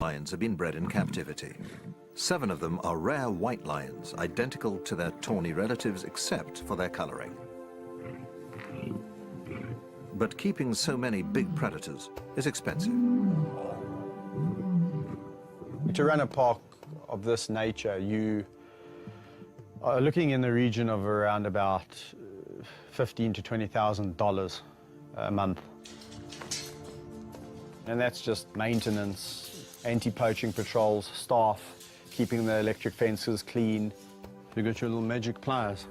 lions have been bred in captivity. 7 of them are rare white lions, identical to their tawny relatives except for their coloring. But keeping so many big predators is expensive. To run a park of this nature, you are looking in the region of around about $15,000 to $20,000 a month. And that's just maintenance, anti-poaching patrols, staff, keeping the electric fences clean. You got your little magic pliers.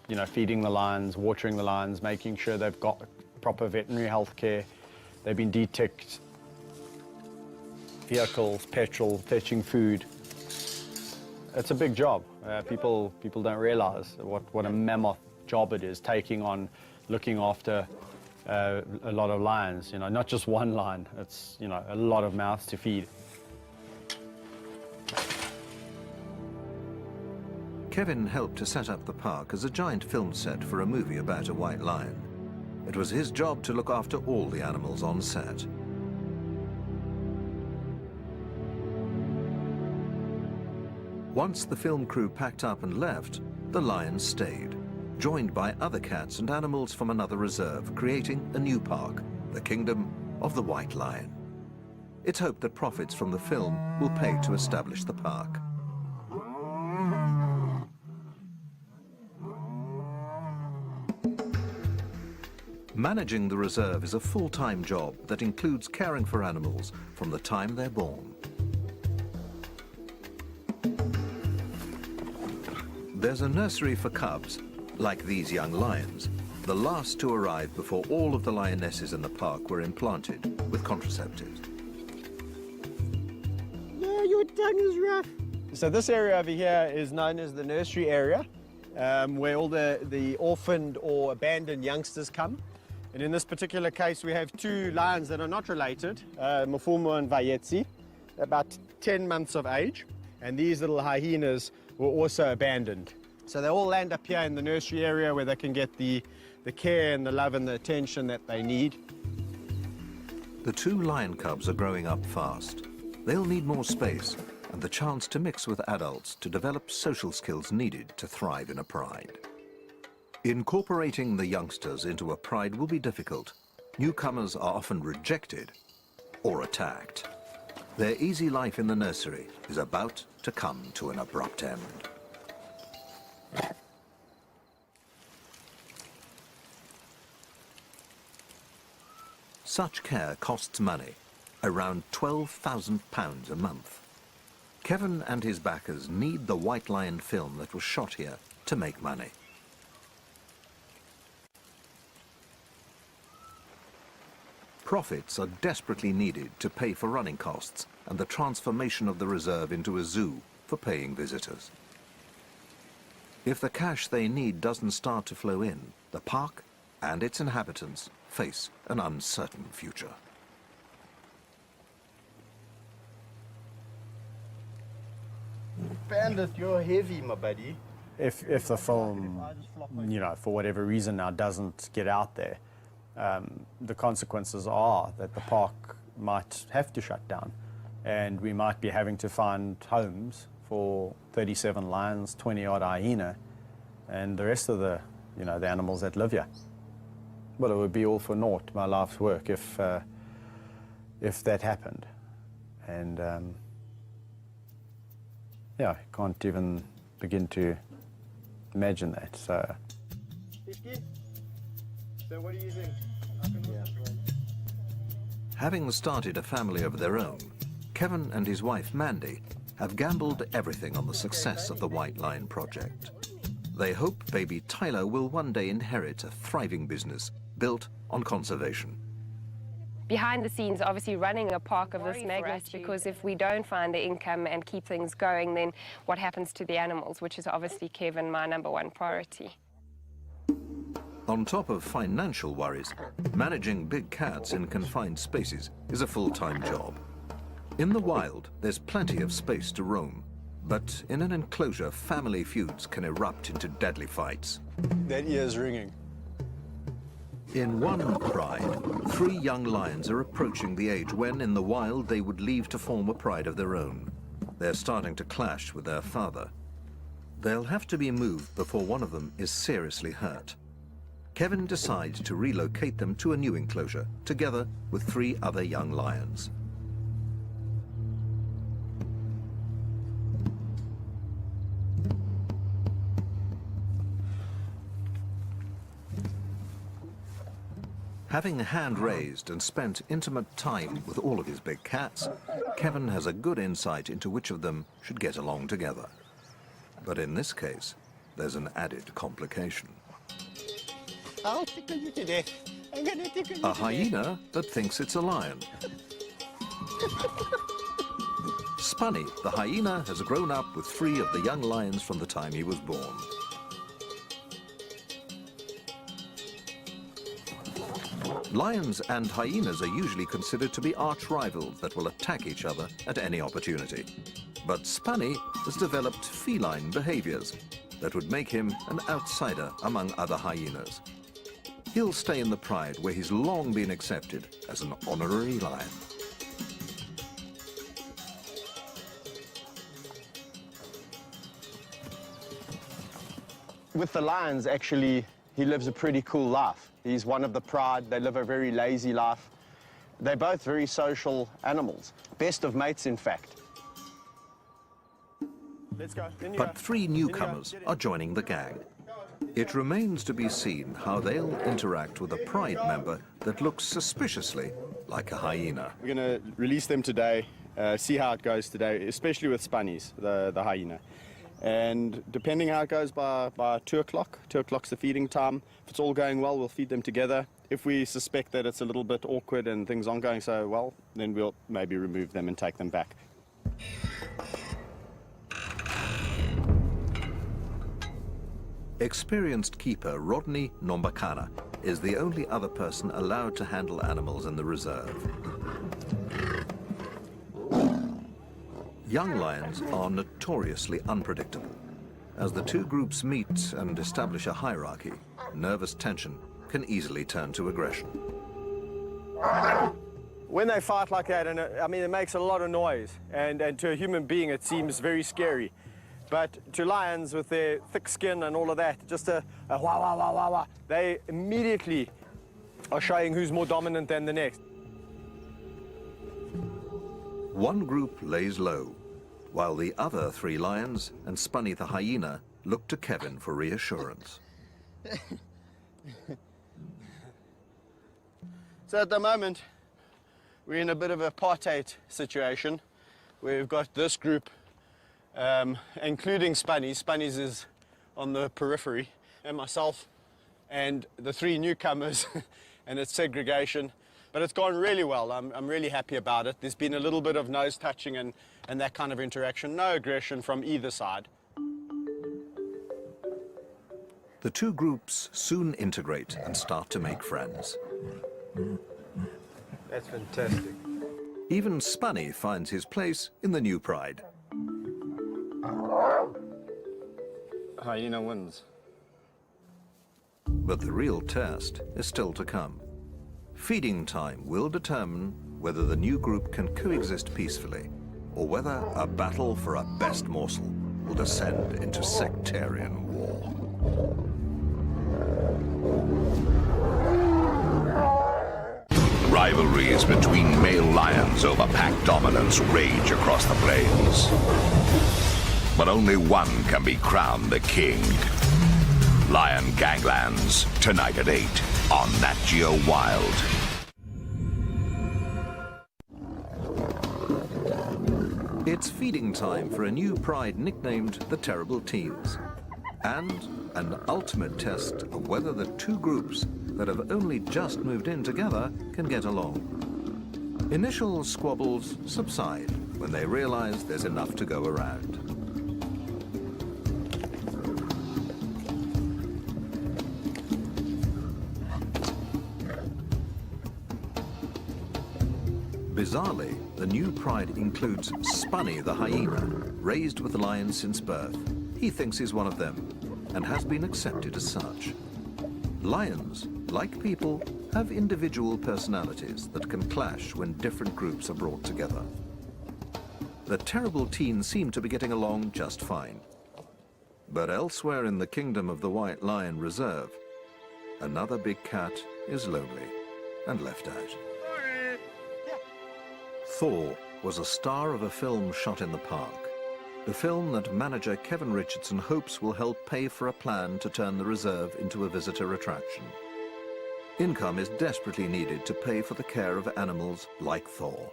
You know, feeding the lions, watering the lions, making sure they've got proper veterinary health care. They've been de-ticked. Vehicles, petrol, fetching food. It's a big job. People don't realize what a mammoth job it is, taking on, looking after a lot of lions, you know, not just one lion. It's, you know, a lot of mouths to feed. Kevin helped to set up the park as a giant film set for a movie about a white lion. It was his job to look after all the animals on set. Once the film crew packed up and left, the lions stayed, joined by other cats and animals from another reserve, creating a new park, the Kingdom of the White Lion. It's hoped that profits from the film will pay to establish the park. Managing the reserve is a full-time job that includes caring for animals from the time they're born. There's a nursery for cubs, like these young lions, the last to arrive before all of the lionesses in the park were implanted with contraceptives. Yeah, your tongue is rough. So this area over here is known as the nursery area, where all the orphaned or abandoned youngsters come. And in this particular case, we have 2 lions that are not related, Mfumo and Vayetsi, about 10 months of age. And these little hyenas were also abandoned. So they all land up here in the nursery area where they can get the care and the love and the attention that they need. The 2 lion cubs are growing up fast. They'll need more space and the chance to mix with adults to develop social skills needed to thrive in a pride. Incorporating the youngsters into a pride will be difficult. Newcomers are often rejected or attacked. Their easy life in the nursery is about to come to an abrupt end. Such care costs money, around £12,000 a month. Kevin and his backers need the White Lion film that was shot here to make money. Profits are desperately needed to pay for running costs and the transformation of the reserve into a zoo for paying visitors. If the cash they need doesn't start to flow in, the park and its inhabitants face an uncertain future. Bandit, you're heavy, my buddy. If the film, you know, for whatever reason now doesn't get out there, the consequences are that the park might have to shut down, and we might be having to find homes for 37 lions, 20-odd hyena, and the rest of the, you know, the animals that live here. Well, it would be all for naught, my life's work, if that happened. And yeah, I can't even begin to imagine that. So. 50? So what do you think? Having started a family of their own, Kevin and his wife Mandy have gambled everything on the success of the White Lion project. They hope baby Tyler will one day inherit a thriving business built on conservation. Behind the scenes, obviously running a park of this magnitude, because if we don't find the income and keep things going, then what happens to the animals, which is obviously, Kevin, my #1 priority. On top of financial worries, managing big cats in confined spaces is a full-time job. In the wild, there's plenty of space to roam, but in an enclosure, family feuds can erupt into deadly fights. That ear's ringing. In one pride, 3 young lions are approaching the age when, in the wild, they would leave to form a pride of their own. They're starting to clash with their father. They'll have to be moved before one of them is seriously hurt. Kevin decides to relocate them to a new enclosure, together with 3 other young lions. Having hand-raised and spent intimate time with all of his big cats, Kevin has a good insight into which of them should get along together. But in this case, there's an added complication. I'll tickle you to death. I'm gonna tickle you A hyena that thinks it's a lion. Spunny, the hyena, has grown up with 3 of the young lions from the time he was born. Lions and hyenas are usually considered to be arch rivals that will attack each other at any opportunity. But Spunny has developed feline behaviors that would make him an outsider among other hyenas. He'll stay in the pride where he's long been accepted as an honorary lion. With the lions, actually, he lives a pretty cool life. He's one of the pride. They live a very lazy life. They're both very social animals. Best of mates, in fact. Let's go. But 3 newcomers are joining the gang. It remains to be seen how they'll interact with a pride member that looks suspiciously like a hyena. We're going to release them today, see how it goes today, especially with Spunnies, the hyena. And depending how it goes by 2 o'clock, 2 o'clock's the feeding time. If it's all going well, we'll feed them together. If we suspect that it's a little bit awkward and things aren't going so well, then we'll maybe remove them and take them back. Experienced keeper Rodney Nombakana is the only other person allowed to handle animals in the reserve. Young lions are notoriously unpredictable. As the 2 groups meet and establish a hierarchy, nervous tension can easily turn to aggression. When they fight like that, and I mean, it makes a lot of noise, and to a human being it seems very scary. But to lions with their thick skin and all of that, just a wah, wah, wah, wah, wah, they immediately are showing who's more dominant than the next. One group lays low, while the other 3 lions and Spunny the hyena look to Kevin for reassurance. So at the moment, we're in a bit of a apartheid situation where we've got this group, including Spunnies. Spunnies is on the periphery, and myself and the 3 newcomers, and it's segregation. But it's gone really well. I'm really happy about it. There's been a little bit of nose touching and that kind of interaction. No aggression from either side. The 2 groups soon integrate and start to make friends. That's fantastic. Even Spunny finds his place in the new pride. Hyena wins. But the real test is still to come. Feeding time will determine whether the new group can coexist peacefully, or whether a battle for a best morsel will descend into sectarian war. Rivalries between male lions over pack dominance rage across the plains. But only one can be crowned the king. Lion Ganglands, tonight at 8 on Nat Geo Wild. It's feeding time for a new pride nicknamed the Terrible Teens, and an ultimate test of whether the 2 groups that have only just moved in together can get along. Initial squabbles subside when they realize there's enough to go around. Bizarrely, the new pride includes Spunny the hyena, raised with lions since birth. He thinks he's one of them and has been accepted as such. Lions like people, have individual personalities that can clash when different groups are brought together. The terrible teens seem to be getting along just fine. But elsewhere in the kingdom of the White Lion Reserve, another big cat is lonely and left out. Thor was a star of a film shot in the park. The film that manager Kevin Richardson hopes will help pay for a plan to turn the reserve into a visitor attraction. Income is desperately needed to pay for the care of animals like Thor.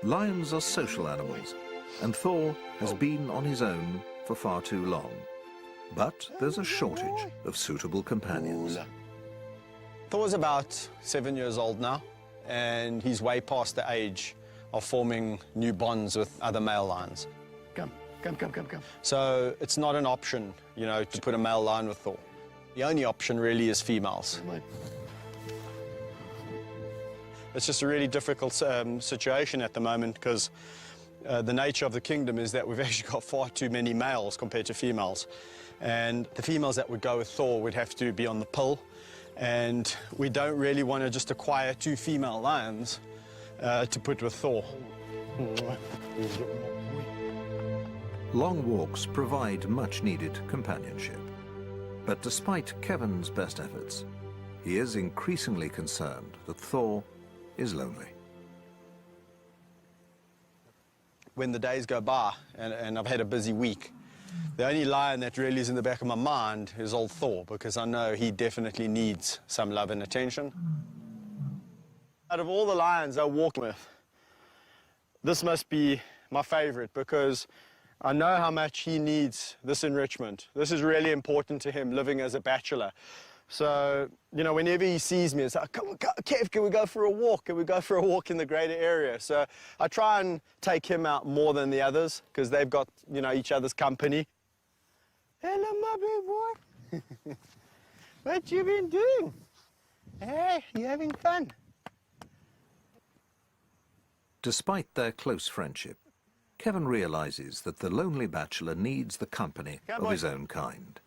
Lions are social animals, and Thor has been on his own for far too long. But there's a shortage of suitable companions. Thor's about 7 years old now, and he's way past the age of forming new bonds with other male lions. Come. So it's not an option, you know, to put a male lion with Thor. The only option really is females. Come on. It's just a really difficult situation at the moment because the nature of the kingdom is that we've actually got far too many males compared to females. And the females that would go with Thor would have to be on the pill. And we don't really want to just acquire 2 female lions to put with Thor. Long walks provide much-needed companionship. But despite Kevin's best efforts, he is increasingly concerned that Thor is lonely. When the days go by and I've had a busy week, the only lion that really is in the back of my mind is old Thor, because I know he definitely needs some love and attention. Out of all the lions I walk with, this must be my favorite because I know how much he needs this enrichment. This is really important to him, living as a bachelor. So, you know, whenever he sees me, it's like, come on, Kev, can we go for a walk? Can we go for a walk in the greater area? So I try and take him out more than the others because they've got, you know, each other's company. Hello, my big boy. What you been doing? Hey, you having fun? Despite their close friendship, Kevin realizes that the lonely bachelor needs the company of his own kind.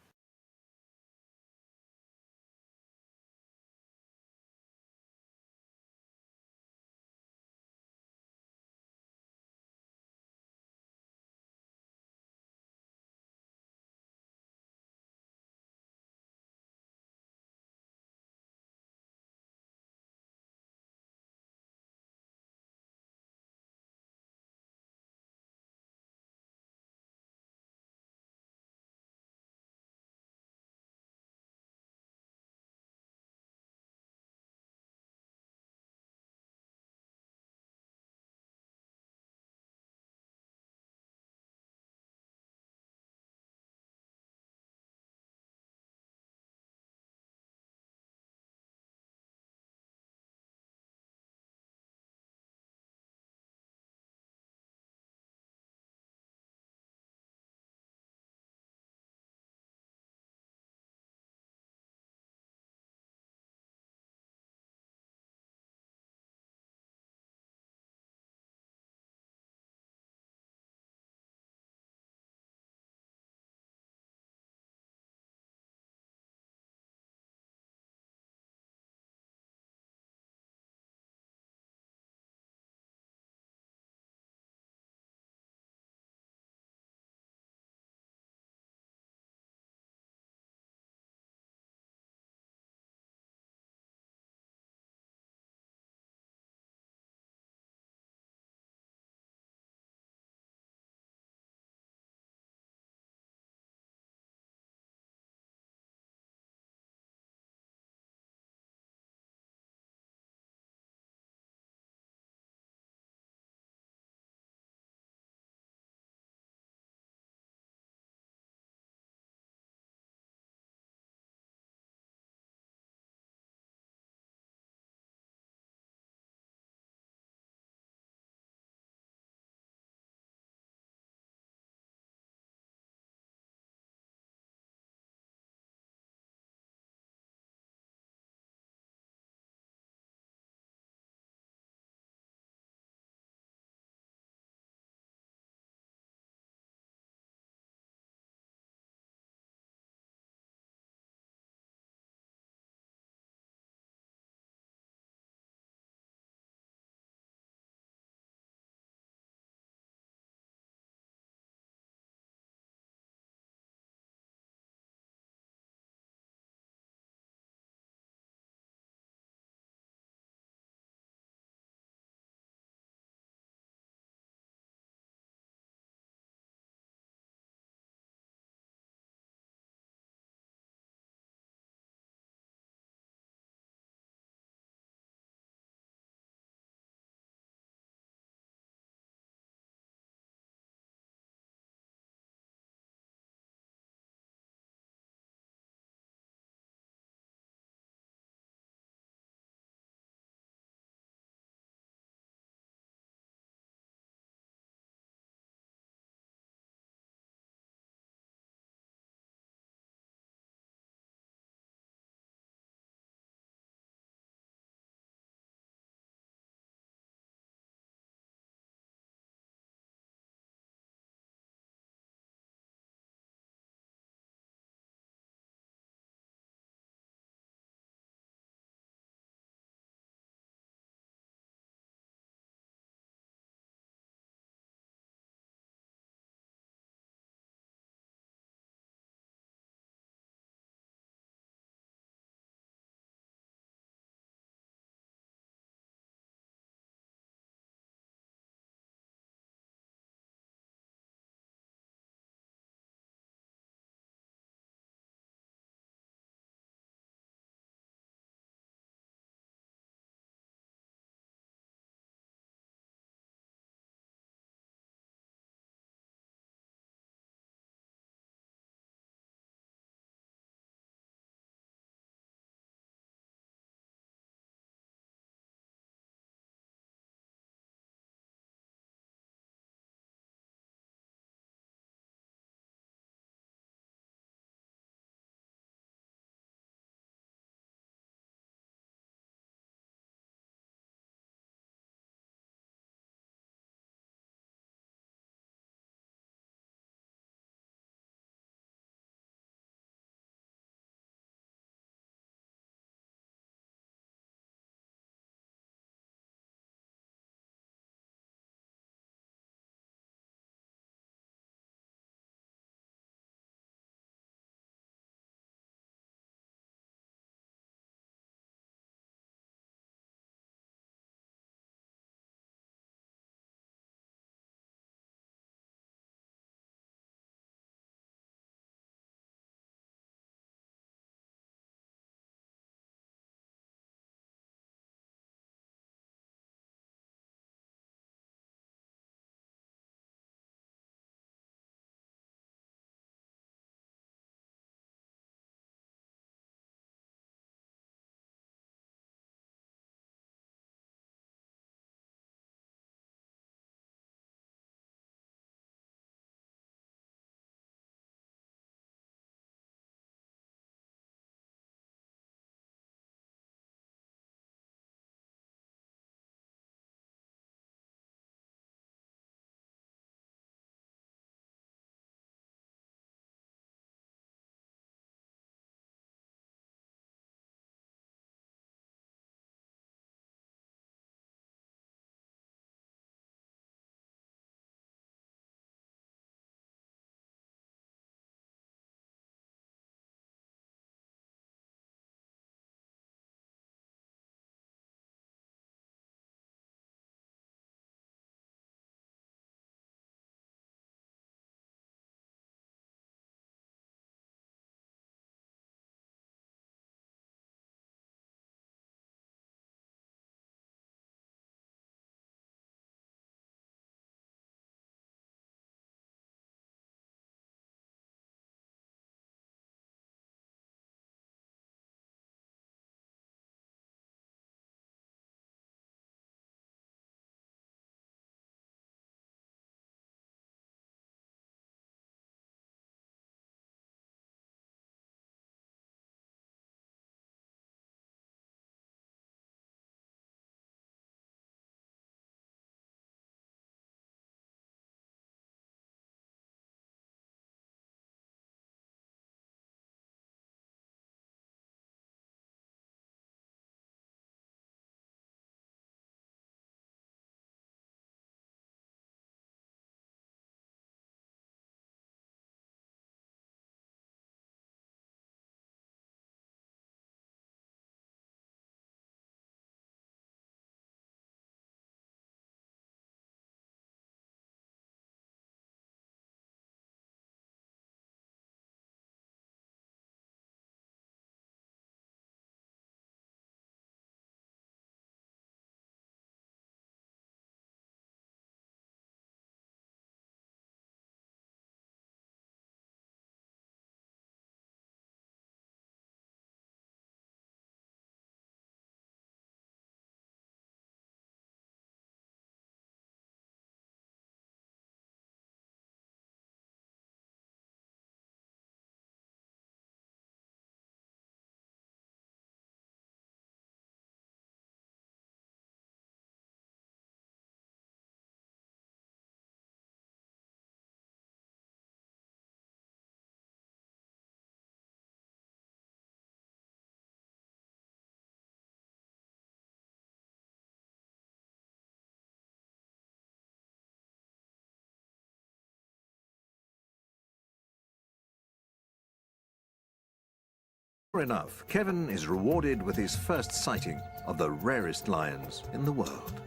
Sure enough, Kevin is rewarded with his first sighting of the rarest lions in the world.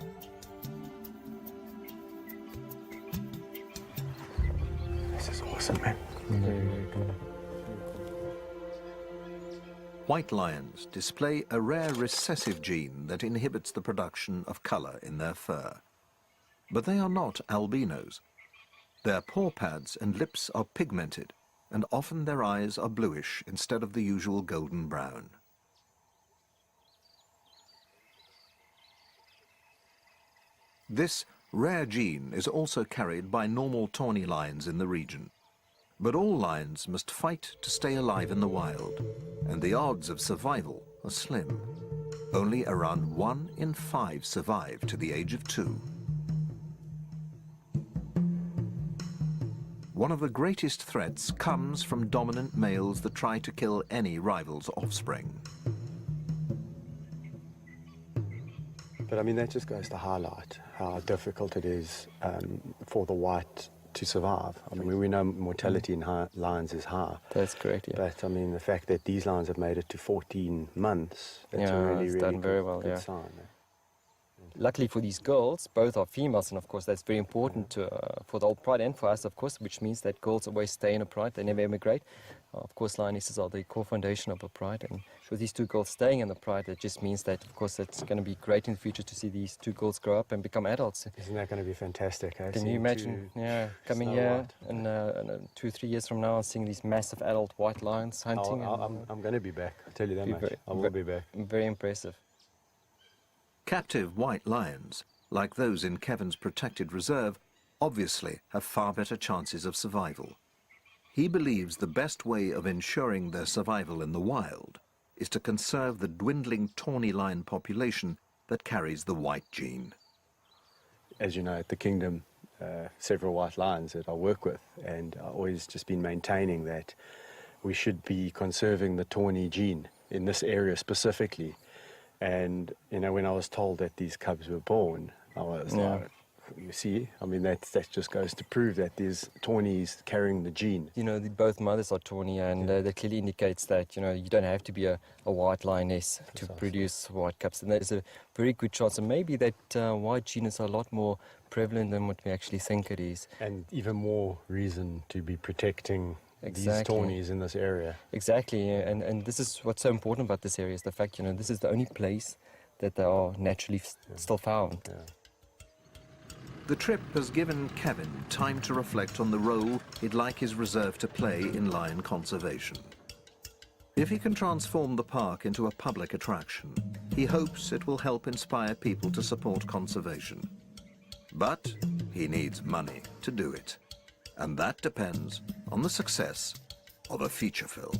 This is awesome, man. Very, very cool. White lions display a rare recessive gene that inhibits the production of color in their fur. But they are not albinos. Their paw pads and lips are pigmented, and often their eyes are bluish instead of the usual golden brown. This rare gene is also carried by normal tawny lions in the region. But all lions must fight to stay alive in the wild, and the odds of survival are slim. Only around 1 in 5 survive to the age of 2. One of the greatest threats comes from dominant males that try to kill any rival's offspring. But I mean, that just goes to highlight how difficult it is for the white to survive. I mean, we know mortality in lions is high. That's correct, yeah. But I mean, the fact that these lions have made it to 14 months, that's a really, it's really done good, very well, good yeah. sign. Luckily for these girls, both are females, and of course that's very important for the old pride and for us, of course, which means that girls always stay in a pride, they never emigrate. Of course, lionesses are the core foundation of a pride, and with these 2 girls staying in the pride, it just means that, of course, it's going to be great in the future to see these 2 girls grow up and become adults. Isn't that going to be fantastic? Can you imagine, coming here in 2-3 years from now and seeing these massive adult white lions hunting? I'm going to be back, I'll tell you that much. I will be back. Very impressive. Captive white lions, like those in Kevin's protected reserve, obviously have far better chances of survival. He believes the best way of ensuring their survival in the wild is to conserve the dwindling tawny lion population that carries the white gene. As you know, at the Kingdom, several white lions that I work with, and I've always just been maintaining that we should be conserving the tawny gene in this area specifically. And, you know, when I was told that these cubs were born, I was like, you see, I mean, that just goes to prove that there's tawnies carrying the gene. You know, both mothers are tawny, and that clearly indicates that, you know, you don't have to be a white lioness to produce white cubs. And there's a very good chance, and maybe that white gene is a lot more prevalent than what we actually think it is. And even more reason to be protecting these tawnies in this area. Exactly, and this is what's so important about this area, is the fact, you know, this is the only place that they are naturally still found. Yeah. The trip has given Kevin time to reflect on the role he'd like his reserve to play in lion conservation. If he can transform the park into a public attraction, he hopes it will help inspire people to support conservation. But he needs money to do it, and that depends on the success of a feature film.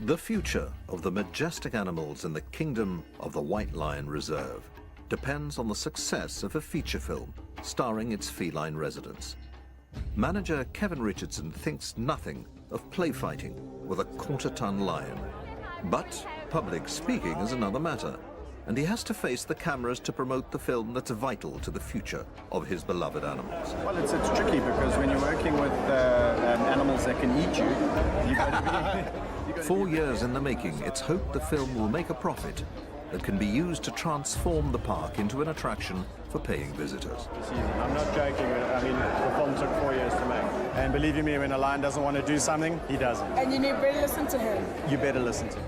The future of the majestic animals in the kingdom of the White Lion Reserve depends on the success of a feature film starring its feline residents. Manager Kevin Richardson thinks nothing of play fighting with a quarter-ton lion. But public speaking is another matter, and he has to face the cameras to promote the film that's vital to the future of his beloved animals. Well, it's tricky because when you're working with animals that can eat you got to be... 4 years in the making, it's hoped the film will make a profit that can be used to transform the park into an attraction for paying visitors. I'm not joking, I mean, the film took 4 years to make. And believe you me, when a lion doesn't want to do something, he doesn't. And you better listen to him. You better listen to him.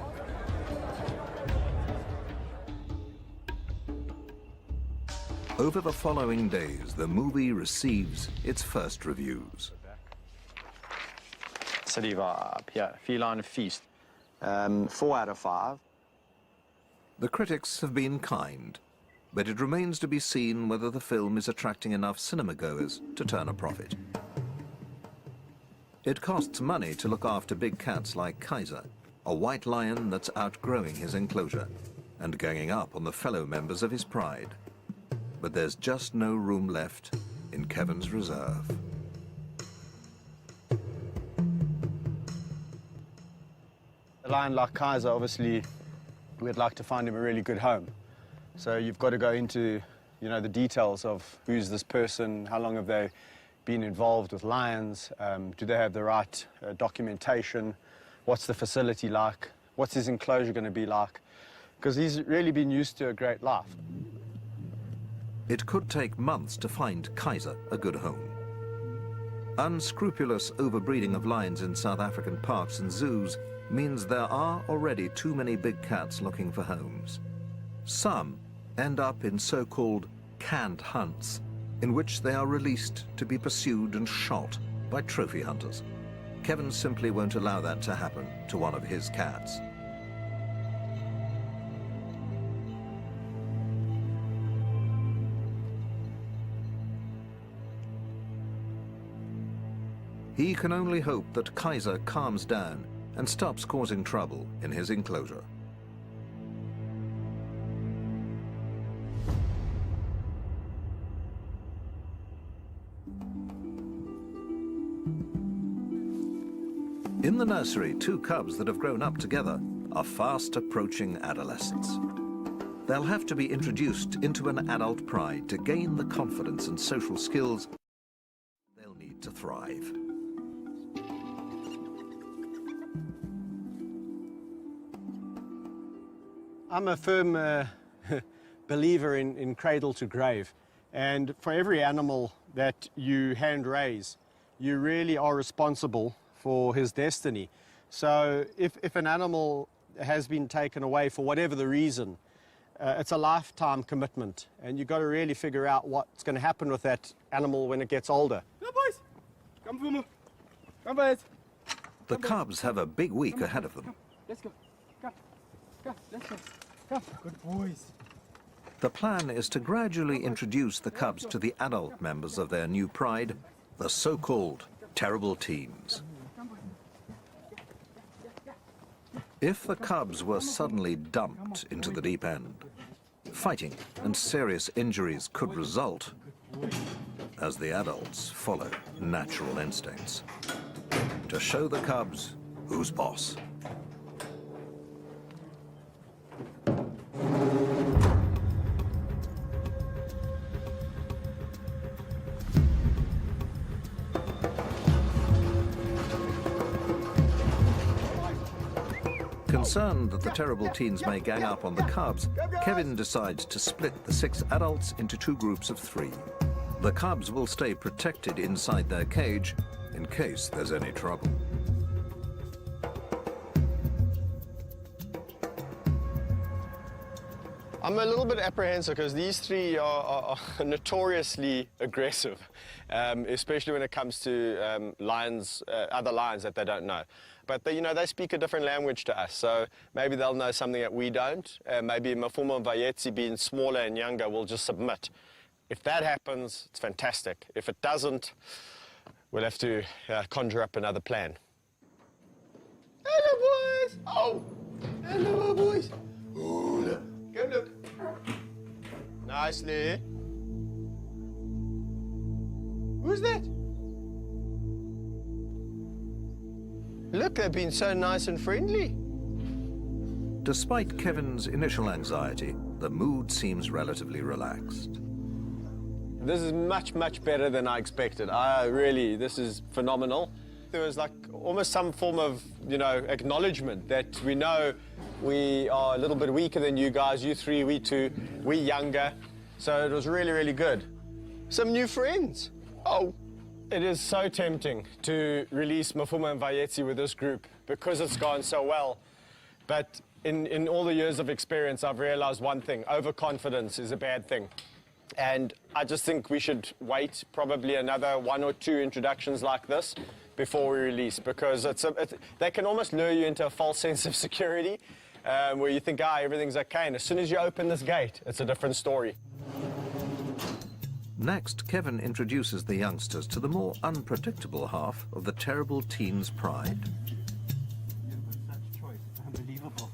Over the following days, the movie receives its first reviews. City vibe, yeah, feline feast. 4 out of 5. The critics have been kind, but it remains to be seen whether the film is attracting enough cinema-goers to turn a profit. It costs money to look after big cats like Kaiser, a white lion that's outgrowing his enclosure and ganging up on the fellow members of his pride. But there's just no room left in Kevin's reserve. A lion like Kaiser, obviously, we'd like to find him a really good home. So you've got to go into you know, the details of who's this person, how long have they been involved with lions, do they have the right documentation, what's the facility like, what's his enclosure going to be like, because he's really been used to a great life. It could take months to find Kaiser a good home. Unscrupulous overbreeding of lions in South African parks and zoos means there are already too many big cats looking for homes. Some end up in so-called canned hunts, in which they are released to be pursued and shot by trophy hunters. Kevin simply won't allow that to happen to one of his cats. He can only hope that Kaiser calms down and stops causing trouble in his enclosure. In the nursery, two cubs that have grown up together are fast approaching adolescence. They'll have to be introduced into an adult pride to gain the confidence and social skills they'll need to thrive. I'm a firm believer in cradle to grave, and for every animal that you hand raise, you really are responsible for his destiny. So if an animal has been taken away for whatever the reason, it's a lifetime commitment, and you've got to really figure out what's going to happen with that animal when it gets older. Come, boys! Come, Fumu! Come, boys! The cubs have a big week ahead of them. Let's go! Come! Come! Let's go! Come! Good boys! The plan is to gradually introduce the cubs to the adult members of their new pride, the so-called terrible teens. If the cubs were suddenly dumped into the deep end, fighting and serious injuries could result as the adults follow natural instincts to show the cubs who's boss. Concerned that the terrible teens may gang up on the cubs, Kevin decides to split the 6 adults into 2 groups of 3. The cubs will stay protected inside their cage in case there's any trouble. I'm a little bit apprehensive because these 3 are notoriously aggressive, especially when it comes to lions, other lions that they don't know. But they, they speak a different language to us, so maybe they'll know something that we don't. Maybe Mafuma and Vayetsi, being smaller and younger, will just submit. If that happens, it's fantastic. If it doesn't, we'll have to conjure up another plan. Hello, boys! Oh! Hello, boys! Oh, look! Go look! Nicely. Who's that? Look, they've been so nice and friendly. Despite Kevin's initial anxiety, the mood seems relatively relaxed. This is much, much better than I expected. This is phenomenal. There was like almost some form of, acknowledgement that we know we are a little bit weaker than you guys, you 3, we 2, we younger. So it was really, really good. Some new friends. Oh. It is so tempting to release Mafuma and Vayetsi with this group because it's gone so well. But in all the years of experience, I've realized one thing: overconfidence is a bad thing. And I just think we should wait probably another 1 or 2 introductions like this before we release, because they can almost lure you into a false sense of security where you think, everything's okay. And as soon as you open this gate, it's a different story. Next, Kevin introduces the youngsters to the more unpredictable half of the terrible teens' pride. Such choice. Unbelievable.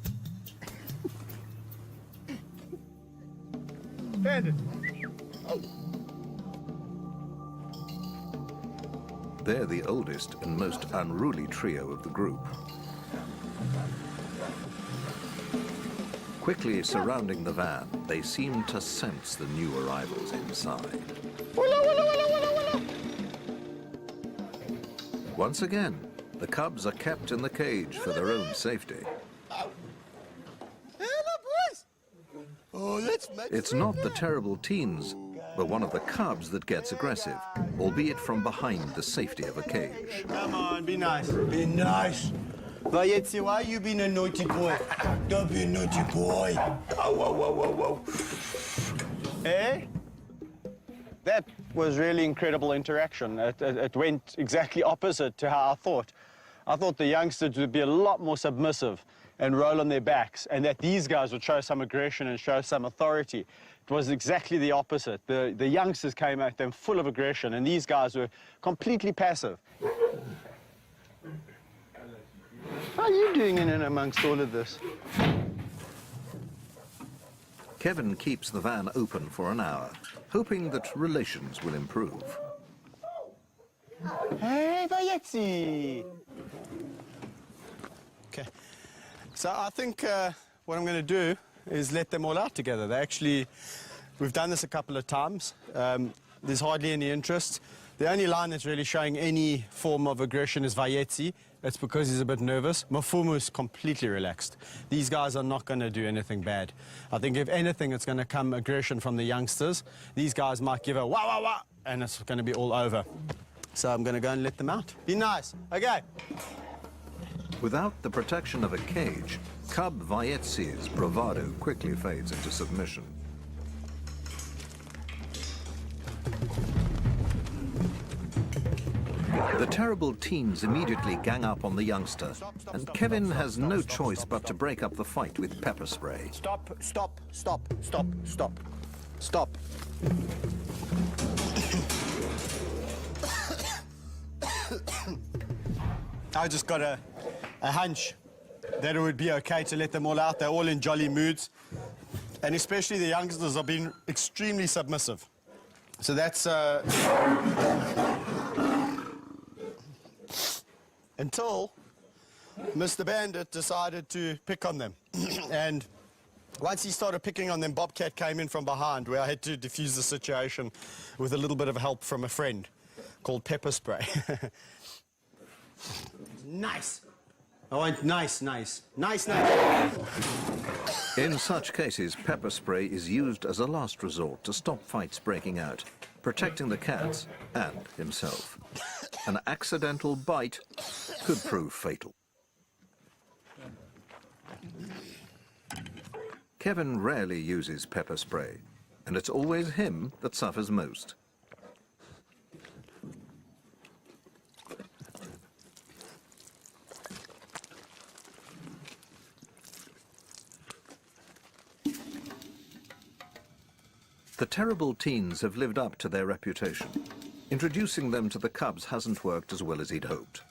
Bandit. Oh. They're the oldest and most unruly trio of the group. Quickly surrounding the van, they seem to sense the new arrivals inside. Once again, the cubs are kept in the cage for their own safety. It's not the terrible teens, but one of the cubs that gets aggressive, albeit from behind the safety of a cage. Come on, be nice. Be nice. Vayetzi, why you being a naughty boy? Don't be a naughty boy. Oh, whoa, whoa, whoa, whoa. Eh? That was really incredible interaction. It went exactly opposite to how I thought. I thought the youngsters would be a lot more submissive and roll on their backs, and that these guys would show some aggression and show some authority. It was exactly the opposite. The youngsters came at them full of aggression, and these guys were completely passive. How are you doing in and amongst all of this? Kevin keeps the van open for an hour, hoping that relations will improve. Hey, Vayetzi! Okay, so I think what I'm going to do is let them all out together. We've done this a couple of times. There's hardly any interest. The only line that's really showing any form of aggression is Vayetzi. That's because he's a bit nervous. Mafumu is completely relaxed. These guys are not going to do anything bad. I think if anything, it's going to come aggression from the youngsters. These guys might give a wah, wah, wah, and it's going to be all over. So I'm going to go and let them out. Be nice. Okay. Without the protection of a cage, cub Vayetzi's bravado quickly fades into submission. The terrible teens immediately gang up on the youngster, and Kevin has no choice but to break up the fight with pepper spray. Stop, stop, stop, stop, stop, stop. I just got a hunch that it would be okay to let them all out. They're all in jolly moods, and especially the youngsters are being extremely submissive. So that's until Mr. Bandit decided to pick on them. And once he started picking on them, Bobcat came in from behind, where I had to defuse the situation with a little bit of help from a friend called pepper spray. Nice. I want nice, nice, nice, nice. In such cases, pepper spray is used as a last resort to stop fights breaking out, protecting the cats and himself. An accidental bite could prove fatal. Kevin rarely uses pepper spray, and it's always him that suffers most. The terrible teens have lived up to their reputation. Introducing them to the cubs hasn't worked as well as he'd hoped.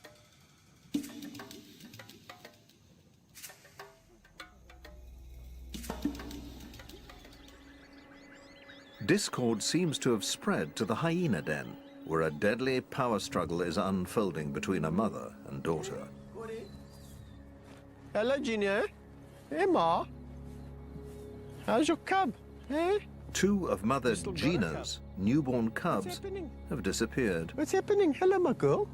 Discord seems to have spread to the hyena den, where a deadly power struggle is unfolding between a mother and daughter. Hello, Junior. Hey, Ma. How's your cub? Hey? Two of Mother Gina's newborn cubs have disappeared. What's happening? Hello, my girl.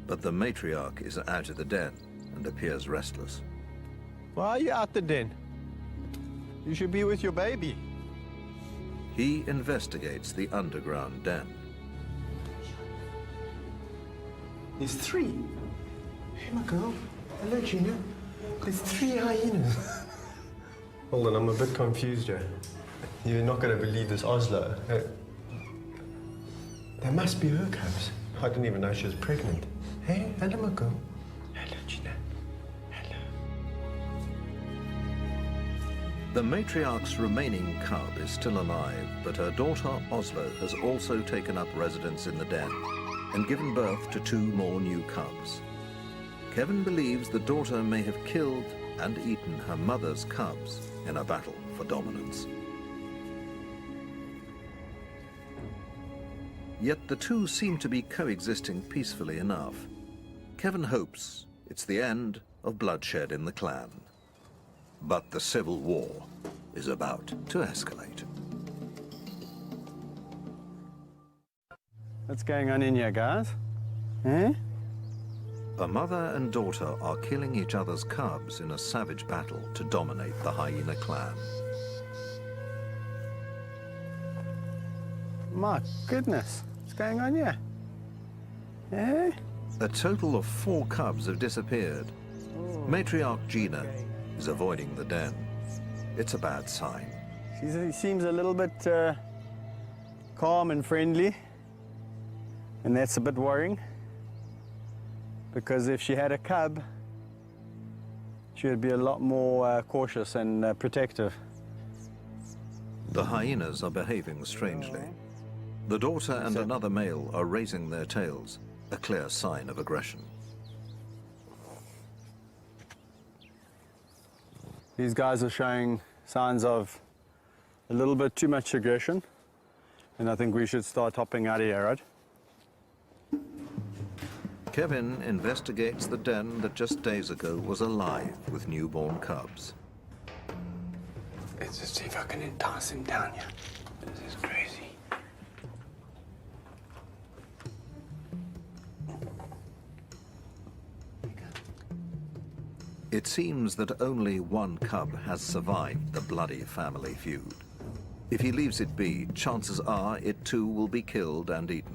But the matriarch is out of the den and appears restless. Why are you out the den? You should be with your baby. He investigates the underground den. There's three. Hey, my girl. Hello, Gina. There's three hyenas. Hold on, I'm a bit confused here. You're not going to believe this, Oslo. That must be her cubs. I didn't even know she was pregnant. Hey, hello, my girl. Hello, Gina. Hello. The matriarch's remaining cub is still alive, but her daughter, Oslo, has also taken up residence in the den and given birth to two more new cubs. Kevin believes the daughter may have killed and eaten her mother's cubs in a battle for dominance. Yet the two seem to be coexisting peacefully enough. Kevin hopes it's the end of bloodshed in the clan. But the civil war is about to escalate. What's going on in here, guys? Eh? A mother and daughter are killing each other's cubs in a savage battle to dominate the hyena clan. My goodness, what's going on here? Eh? A total of 4 cubs have disappeared. Matriarch Gina is avoiding the den. It's a bad sign. She seems a little bit calm and friendly, and that's a bit worrying, because if she had a cub, she would be a lot more cautious and protective. The hyenas are behaving strangely. The daughter and another male are raising their tails, a clear sign of aggression. These guys are showing signs of a little bit too much aggression, and I think we should start hopping out of here, right? Kevin investigates the den that just days ago was alive with newborn cubs. Let's just see if I can entice him down here. This is crazy. It seems that only one cub has survived the bloody family feud. If he leaves it be, chances are it too will be killed and eaten.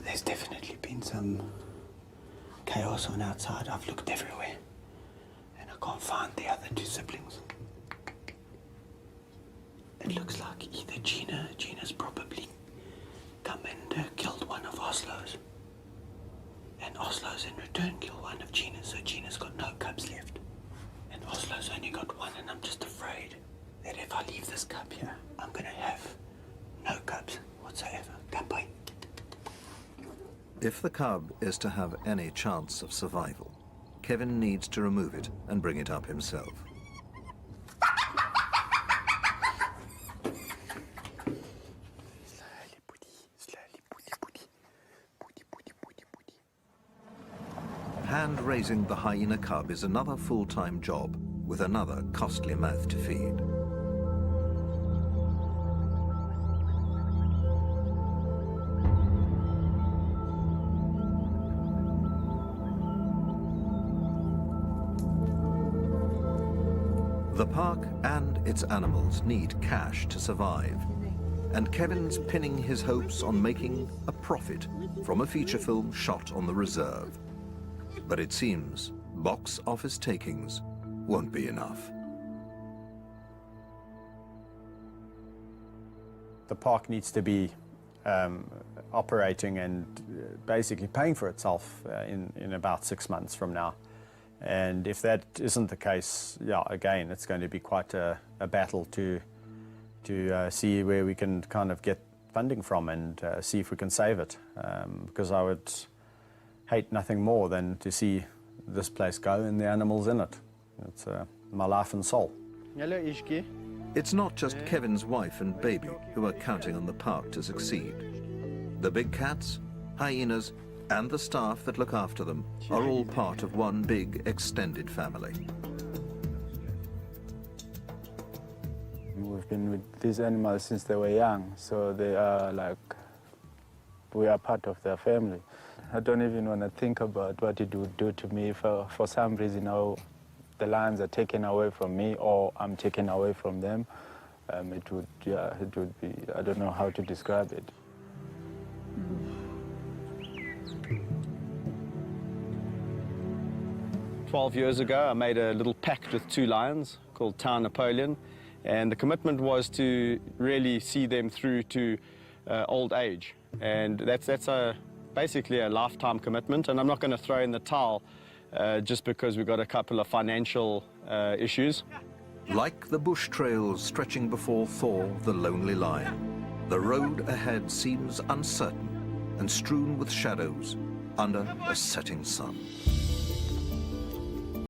There's definitely been some chaos on outside. I've looked everywhere, and I can't find the other 2 siblings. It looks like either Gina's probably come and killed one of Oslo's, and Oslo's in return killed one of Gina's, so Gina's got no cubs left. And Oslo's only got one, and I'm just afraid that if I leave this cub here, I'm gonna have no cubs whatsoever. Goodbye. If the cub is to have any chance of survival, Kevin needs to remove it and bring it up himself. Hand-raising the hyena cub is another full-time job with another costly mouth to feed. The park and its animals need cash to survive, and Kevin's pinning his hopes on making a profit from a feature film shot on the reserve. But it seems box office takings won't be enough. The park needs to be operating and basically paying for itself in about 6 months from now. And if that isn't the case, yeah, again, it's going to be quite a battle to see where we can kind of get funding from and see if we can save it. Because I would hate nothing more than to see this place go and the animals in it. It's my life and soul. Hello, Ishki. It's not just Kevin's wife and baby who are counting on the park to succeed. The big cats, hyenas, and the staff that look after them are all part of one big extended family. We've been with these animals since they were young, so they are like, we are part of their family. I don't even want to think about what it would do to me if for some reason the lions are taken away from me or I'm taken away from them. It would be, I don't know how to describe it. Mm. 12 years ago, I made a little pact with 2 lions called Town Napoleon, and the commitment was to really see them through to old age. And that's basically a lifetime commitment, and I'm not going to throw in the towel just because we've got a couple of financial issues. Like the bush trails stretching before Thor, the lonely lion, the road ahead seems uncertain and strewn with shadows under a setting sun.